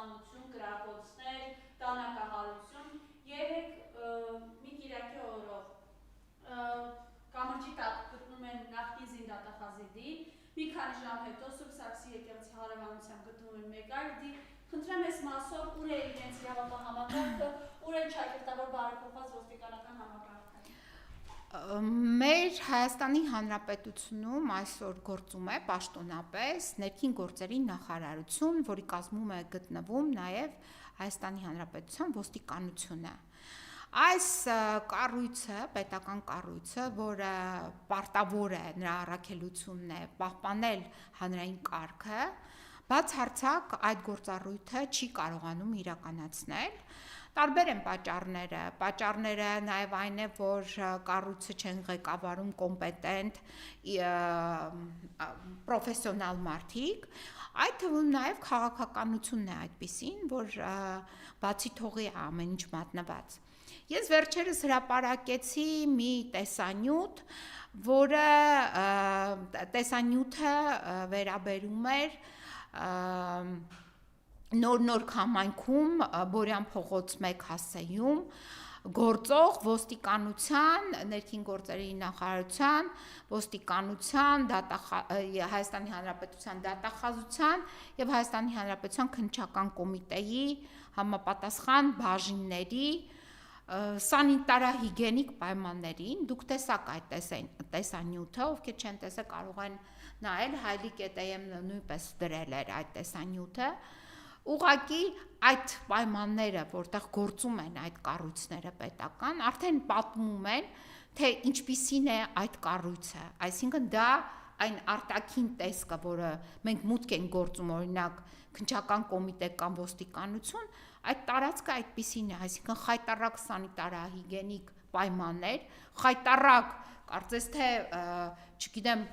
սպանություն, կրակոցներ, տանակահարություն, երեք մի կիրակի օրով կամրջի տակ գտնում են նախկին Զինդատախազիդի, մի քանի ժամ հետո Սուրբ Սարգսի եկեղեցի հարևանությամբ գտնում են մեկ այլ դի, խնդրեմ ես մասով, ուր է իրենց իրավապահ համակարգը, ուր է Չայկերտավոր բարեփոխված ոստիկանական համակարգը։ Մեր Հայաստանի Հանրապետությունում այսօր գործում է պաշտոնապես ներքին գործերի նախարարություն, որի կազմում է գտնվում նաև Հայաստանի Հանրապետության ոստիկանությունը։ Այս կառույցը, պետական կառույցը, որը պարտավոր է նրա առաքելությունն է պահպանել հանրային կարգը, բացարձակ այդ գործառույթը չի կարողանում իրականացնել։ Տարբեր են պատճառները։ Պատճառները նաև այն է, որ կառույցը չեն ղեկավարում կոմպետենտ պրոֆեսիոնալ մարդիկ, այդ թվում նաև քաղաքականությունն է այդպիսին, որ բացի թողի է ամեն ինչ մատնված։ Ես վերջերս հրապարակեցի մի տեսանյութ, որը տեսանյութը վերաբերում էր նոր համայնքում Բորյան փողոց 1 հասցեում գործող ոստիկանության, ներքին գործերի նախարարության, ոստիկանության, Հայաստանի Հանրապետության դատախազության եւ Հայաստանի Հանրապետության քննչական կոմիտեի համապատասխան բաժինների սանիտարահիգիենիկ պայմաններին, դուք տեսաք այդ տեսանյութը, ովքեր չեն տեսել կարող են նայել, Հայլի.am-ը նույնպես դրել էր այդ տեսանյութը, ուղղակի այդ պայմանները, որտեղ գործում են այդ կառույցները պետական, արդեն պատմում են, թե ինչպիսին է այդ կառույցը, այսինքն դա այն արտաքին տեսքը, որը մենք մուտք ենք գործում, օրինակ քննչական կոմիտե կամ ոստիկանություն, այդ տարածքը այդպիսին է, այսինքն խայտառակ սանիտարահիգիենիկ պայմաններ, խայտառակ, կարծես թե, չգիտեմ,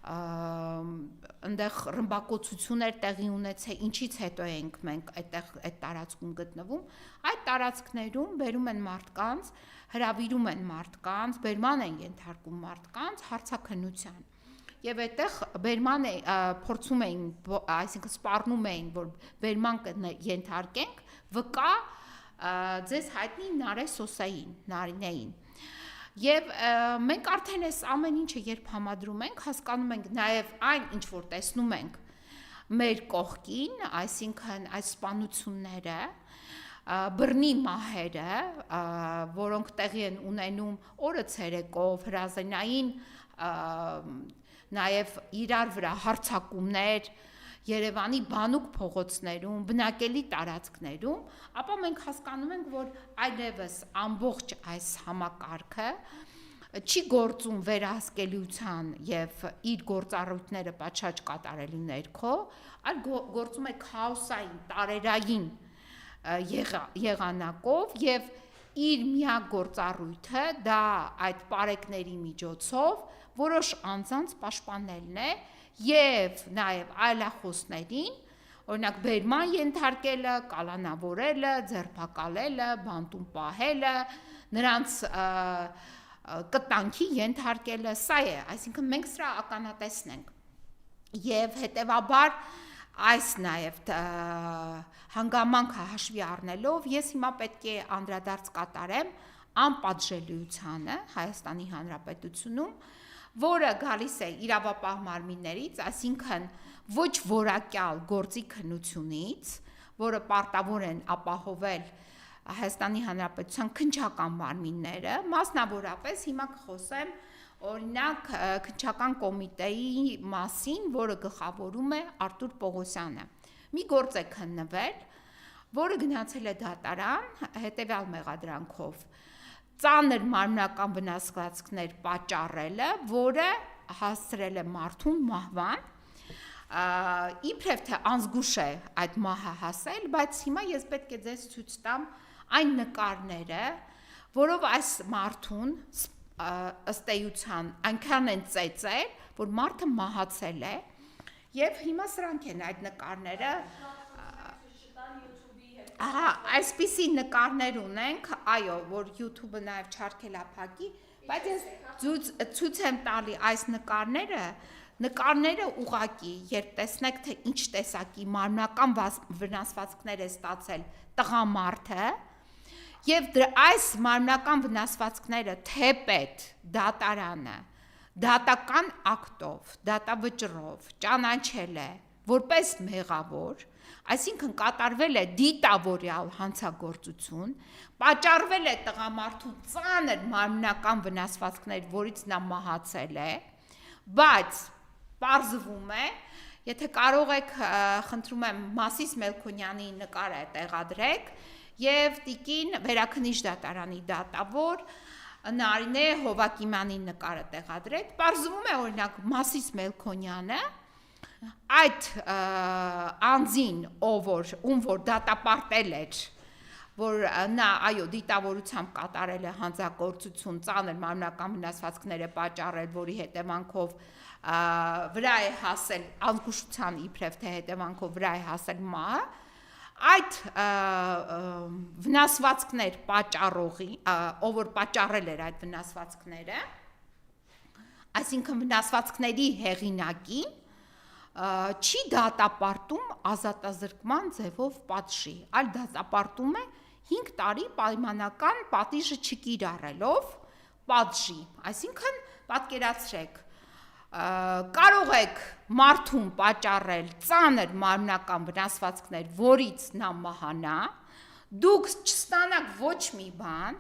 այնտեղ ռմբակոծություններ տեղի ունեցել, ինչից հետո ենք մենք այդ տարածքում գտնվում, այդ տարածքներում բերում են մարդկանց, հրավիրում են մարդկանց, բերման են ենթարկում մարդկանց հարցաքննության։ Եվ այդտեղ բերման փորձում էին, այսինքն սպառնում էին, որ բերման ենթարկենք վկա ձեզ հայտնի Նարէ Սոսային, Նարինեին։ Եվ մենք արդեն այս ամեն ինչը երբ համադրում ենք, հասկանում ենք նաև այն, ինչ որ տեսնում ենք մեր կողքին, այսինքն այս սպանությունները, բռնի մահերը, որոնք տեղի են ունենում օրը ցերեկով, հրազենային նաև իրար վրա հարձակումներ Երևանի բանուկ փողոցներում, բնակելի տարածքներում, ապա մենք հասկանում ենք, որ այլևս ամբողջ այս համակարգը չի գործում վերահսկելիության եւ իր գործառույթները պատշաճ կատարելու ներքո, այլ գործում է քաոսային, տարերային եղանակով եւ իր միակ գործառույթը դա այդ պարեկների միջոցով որոշ անձանց պաշտպանելն է եւ նաեւ այլախոսներին, օրինակ բերման ենթարկելը, կալանավորելը, ձերբակալելը, բանտում պահելը, նրանց կտանքի ենթարկելը, սա է, այսինքն մենք սրա ականատեսն ենք։ Եվ հետեւաբար այս նաեւ հանգամանքը հաշվի առնելով ես հիմա պետք է անդրադարձ կատարեմ անպատժելիությանը Հայաստանի Հանրապետությունում, որը գալիս է իրավապահ մարմիններից, այսինքն ոչ որակյալ գործի քննությունից, որը պարտավոր են ապահովել Հայաստանի Հանրապետության քննչական մարմինները, մասնավորապես հիմա կխոսեմ օրինակ քննչական կոմիտեի մասին, որը գլխավորում է Արտուր Պողոսյանը։ Մի գործ է քննվել, որը գնացել է դատարան հետևյալ մեղադրանքով. ծանր մարմնական վնասվածքներ պատճառելը, որը հասցրել է մարդուն մահվան, իբրև թե անզգուշ է այդ մահը հասել, բայց հիմա ես պետք է ձեզ ցույց տամ այն նկարները, որով այս մարդուն ըստ էության այնքան են ծեծել, որ մարդը մահացել է, եւ հիմա սրանք են այդ նկարները, այսպիսի նկարներ ունենք, այո, որ YouTube-ը նաև չարքել է փակի, բայց ես ցույց եմ տալի այս նկարները, նկարները ուղակի, երբ տեսնեք, թե ինչ տեսակի մարմնական վնասվածքներ է ստացել տղամարդը, եւ այս մարմնական վնասվածքները թեպետ դատարանը դատական ակտով, դատավճռով ճանաչել է որպես մեղավոր, այսինքն կատարվել է դիտավորյալ հանցագործություն, պատճառվել է տղամարդու ծանր մարմնական վնասվածքներ, որից նա մահացել է, բայց պարզվում է, եթե կարող եք, խնդրում եմ, Մասիս Մելքոնյանի նկարը տեղադրեք եւ տիկին Վերաքննիչ դատարանի դատավոր Նարինե Հովակիմյանի նկարը տեղադրեք, պարզվում է, օրինակ, Մասիս Մելքոնյանը այդ անձին, ում որ դատապարտել էր, որ նա այո դիտավորությամբ կատարել է հանցագործություն, ծանր մարմնական վնասվածքներ է պատճառել, որի հետևանքով վրա է հասել անկուշության իբրև թե հետևանքով վրա է հասել մահը, այդ վնասվածքներ պատճառողի, ով որ պատճառել էր այդ վնասվածքները, այսինքն վնասվածքների հեղինակին չի դատապարտում ազատազրկման ձևով պատժի, այլ դատապարտում է 5 տարի պայմանական պատիժը չկիրառելով պատժի, այսինքն պատկերացրեք, կարող եք մարդուն պատճառել ծանր մարմնական վնասվածքներ, որից նա մահանա, դուք չստանաք ոչ մի բան,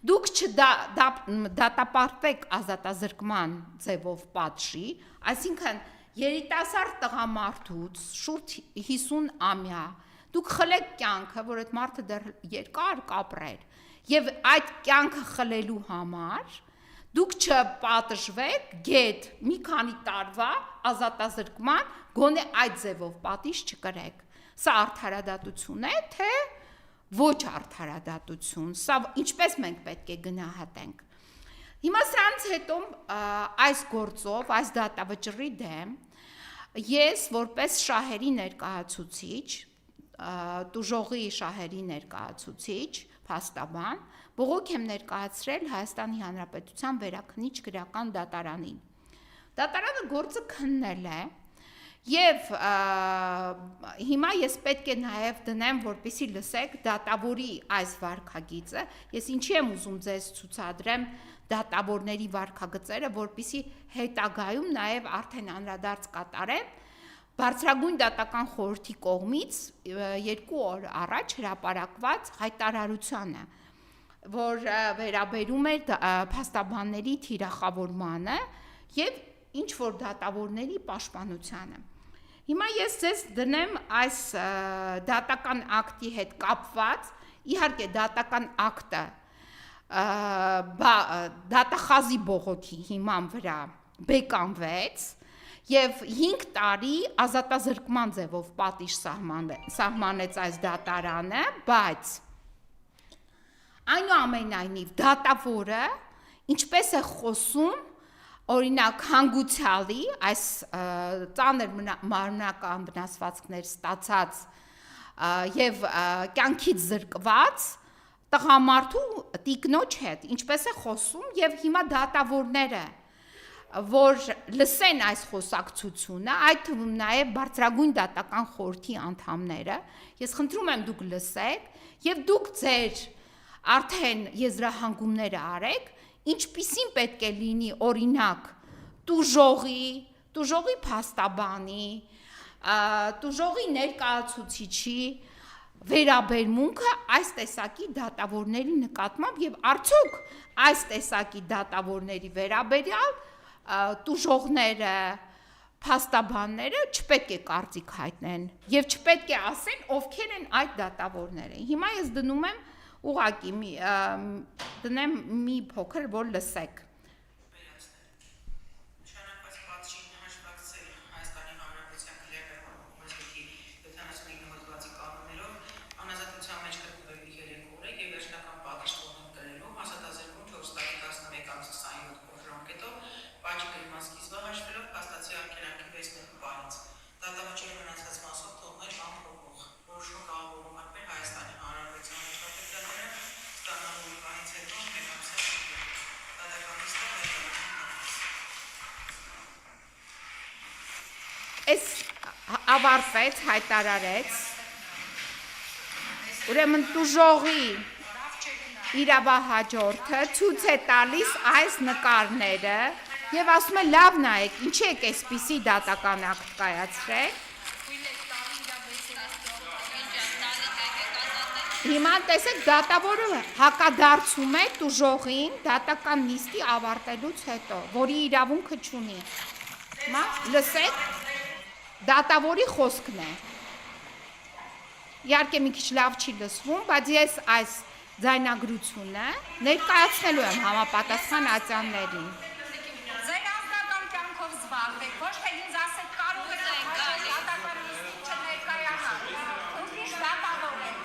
դուք չդատապարտվեք ազատազրկման ձևով պատժի, այսինքն երիտասարդ տղամարդուց շուրջ 50-ամյա դուք խլեք կյանքը, որ այդ մարդը դեռ երկար կապրեր, եւ այդ կյանքը խլելու համար դուք չպատժվեք գեթ մի քանի տարվա ազատազրկման, գոնե այդ ձևով պատիժ չկրեք։ Սա արդարադատություն է, թե ոչ արդարադատություն, սա ինչպես մենք պետք է գնահատենք։ Հիմա սրանց հետո այս գործով, այս դատավճռի դեմ ես որպես շահերի ներկայացուցիչ, տուժողի շահերի ներկայացուցիչ, փաստաբան, բողոք եմ ներկայացրել Հայաստանի Հանրապետության Վերաքննիչ գրական դատարանին։ Դատարանը գործը քննել է եւ հիմա ես պետք է նաեւ դնեմ, որպեսզի լսեք դատավորի այս վարքագիծը, ես ինչի եմ ուզում ձեզ ցուցադրեմ դատավորների վարքագծերը, որպեսզի հետագայում նաեւ արդեն անդրադարձ կատարեմ Բարձրագույն դատական խորհրդի կողմից 2 օր առաջ հրապարակված հայտարարությանը, որ վերաբերում է փաստաբանների թիրախավորմանը եւ ինչ որ դատավորների պաշտպանությանը։ Հիմա ես ձեզ դնեմ այս դատական ակտի հետ կապված, իհարկե դատական ակտը դատախազի բողոքի հիման վրա բեկանվեց եւ 5 տարի ազատազրկման ձևով պատիժ սահմանեց այս դատարանը, բայց այնուամենայնիվ դատավորը ինչպես է խոսում օրինակ հանգուցյալի այս ծանր մարմնական վնասվածքներ ստացած եւ կյանքից զրկված տղամարդու տիկնոջ հետ ինչպես է խոսում եւ հիմա դատավորները որ լսեն այս խոսակցությունը, այդ թվում նաև բարձրագույն դատական խորհրդի անդամները, ես խնդրում եմ դուք լսեք եւ դուք ձեր արդեն եզրահանգումները արեք, ինչպիսին պետք է լինի օրինակ տուժողի փաստաբանի, տուժողի ներկայացուցիչի վերաբերմունքը այս տեսակի դատավորների նկատմամբ եւ արդյոք այս տեսակի դատավորների վերաբերյալ տուժողները, փաստաբանները չպետք է կարծիք հայտնեն եւ չպետք է ասեն ովքեր են այդ դատավորները։ Հիմա ես դնում եմ ուղակի դնեմ մի փոքր որ լսեք։ Հայաստանի Հանրապետության ավարտվեց, հայտարարեց, ուրեմն տուժողի իրավահաջորդը ցույց է տալիս այս նկարները եւ ասում է լավ նայեք, ինչի եք այսպիսի դատական ակտ կայացրել։ Հիմա տեսեք դատավորը հակադարձում է տուժողին դատական նիստի ավարտելուց հետո, որի իրավունքը չունի։ Հիմա լսեք դատավորի խոսքն է։ Իհարկե մի քիչ լավ չի լսվում, բայց ես այս ձայնագրությունը ներկայացնելու եմ համապատասխան ատյաններին։ Ձեր անձնական կյանքով զբաղվեք, ոչ թե ինձ ասեք կարող եք դատական նիստին չներկայանալ։ Ուրիշ դատավոր եք։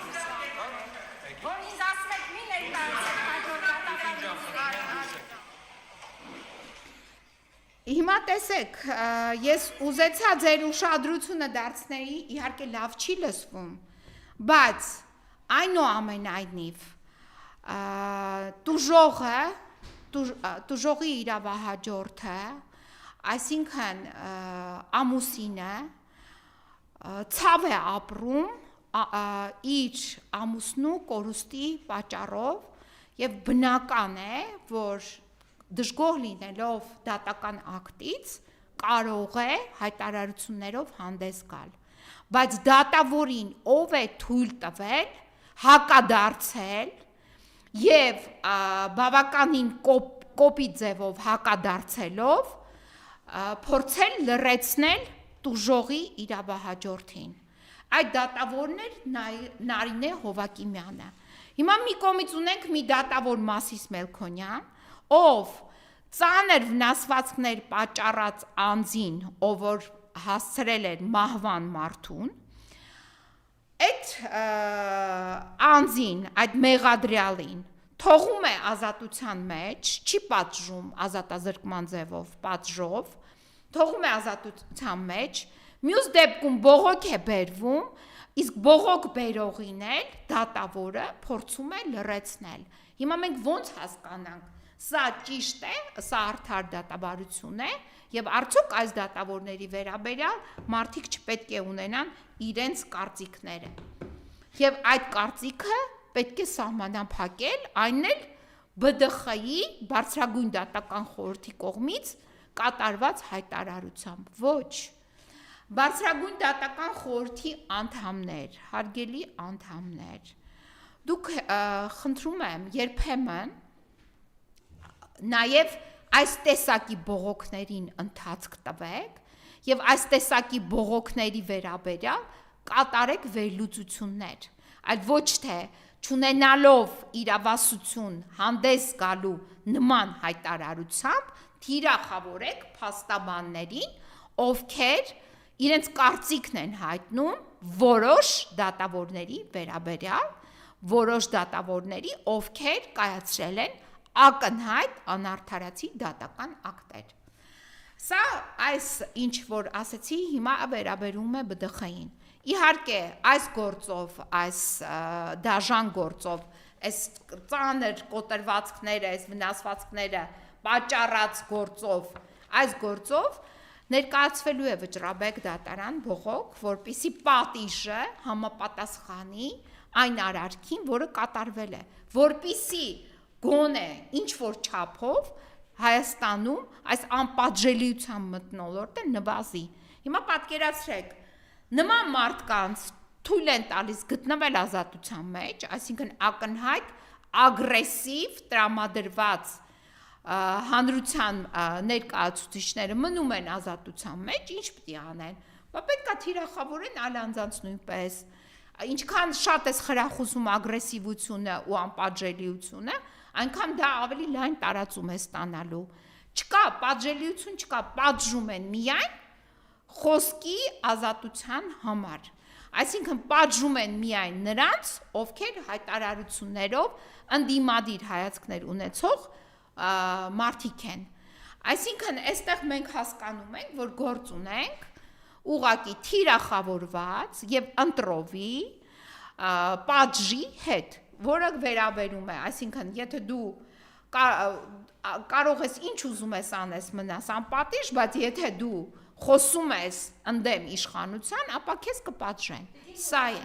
Որ ինձ ասեք մի ներկայացեք հաջորդ դատական նիստին։ Հիմա տեսեք, ես ուզեցա ձեր ուշադրությունը դարձնել, իհարկե լավ չի լսվում, բայց այնուամենայնիվ տուժողի իրավահաջորդը, այսինքն ամուսինը ցավ է ապրում իր ամուսնու կորուստի պատճառով եւ բնական է, որ դժգոհ լինելով դատական ակտից կարող է հայտարարություններով հանդես գալ, բայց դատավորին ով է թույլ տվել հակադարձել եւ բավականին կոպիտ ձևով հակադարձելով փորձել լրացնել տուժողի իրավահաջորդին։ Այդ դատավորն էր Նարինե Հովակիմյանը։ Հիմա մի կողմից ունենք մի դատավոր Մասիս Մելքոնյան, ով ծանր վնասվածքներ պատճառած անձին, ով որ հասցրել էր մահվան մարդուն, այդ անձին, այդ մեղադրյալին թողում է ազատության մեջ, չի պատժում ազատազրկման ձևով, պատժով, թողում է ազատության մեջ, մյուս դեպքում բողոք է բերվում, իսկ բողոք բերողին էլ դատավորը փորձում է լրացնել։ Հիմա մենք ոնց հասկանանք, սա ճիշտ է, սա արդար դատաբարություն է, եւ արդյոք այս դատավորների վերաբերյալ մարդիկ չպետք է ունենան իրենց կարծիքները։ Եվ այդ կարծիքը պետք է սահմանափակել, այն էլ ԲԴԽ-ի բարձրագույն դատական խորհրդի կողմից կատարված հայտարարությամբ։ Ոչ։ Բարձրագույն դատական խորհրդի անդամներ, հարգելի անդամներ, դուք խնդրում եմ երբեմն նաև այս տեսակի բողոքներին ընթացք տվեք եւ այս տեսակի բողոքների վերաբերյալ կատարեք վերլուծություններ, այլ ոչ թե չունենալով իրավասություն հանդես գալու նման հայտարարությամբ թիրախավորեք փաստաբաններին, ովքեր իրենց կարծիքն են հայտնում որոշ դատավորների վերաբերյալ, որոշ դատավորների, ովքեր կայացրել են ակնհայտ անարդարացի դատական ակտեր։ Սա այս ինչ որ ասեցի հիմա վերաբերում է ԲԴԽ-ին։ Իհարկե այս գործով, այս դաժան գործով, այս ծանր կոտրվածքները, այս վնասվածքները պատճառած գործով, այս գործով ներկայացվելու է Վճռաբեկ դատարան բողոք, որպեսզի պատիժը համապատասխանի այն արարքին, որը կատարվել է, որպեսզի գոնե ինչ որ չափով Հայաստանում այս անպատժելիության մթնոլորտը նվազի։ Հիմա պատկերացրեք, նման մարդկանց թույլ են տալիս գտնվել ազատության մեջ, այսինքն ակնհայտ ագրեսիվ տրամադրված հանրության ներկայացուցիչները մնում են ազատության մեջ, ինչ պետք է անեն։ Բա պետք է թիրախավորեն այլ անձանց նույնպես։ Ինչքան շատ է խրախուսում ագրեսիվությունը ու անպատժելիությունը, այնքան դա ավելի լայն տարածում է ստանալու։ Չկա պատժելիություն, չկա, պատժում են միայն խոսքի ազատության համար։ Այսինքն պատժում են միայն նրանց, ովքեր հայտարարություններով ընդդիմադիր հայացքներ ունեցող մարդիկ են։ Այսինքն այստեղ մենք հասկանում ենք, որ գործ ունենք ուղղակի թիրախավորված եւ ընտրովի պատժի հետ, որը վերաբերում է, այսինքն եթե դու կարող ես ինչ ուզում ես անես մնաս անպատիժ, բայց եթե դու խոսում ես ընդդեմ իշխանության, ապա քեզ կպատժեն։ Սա է։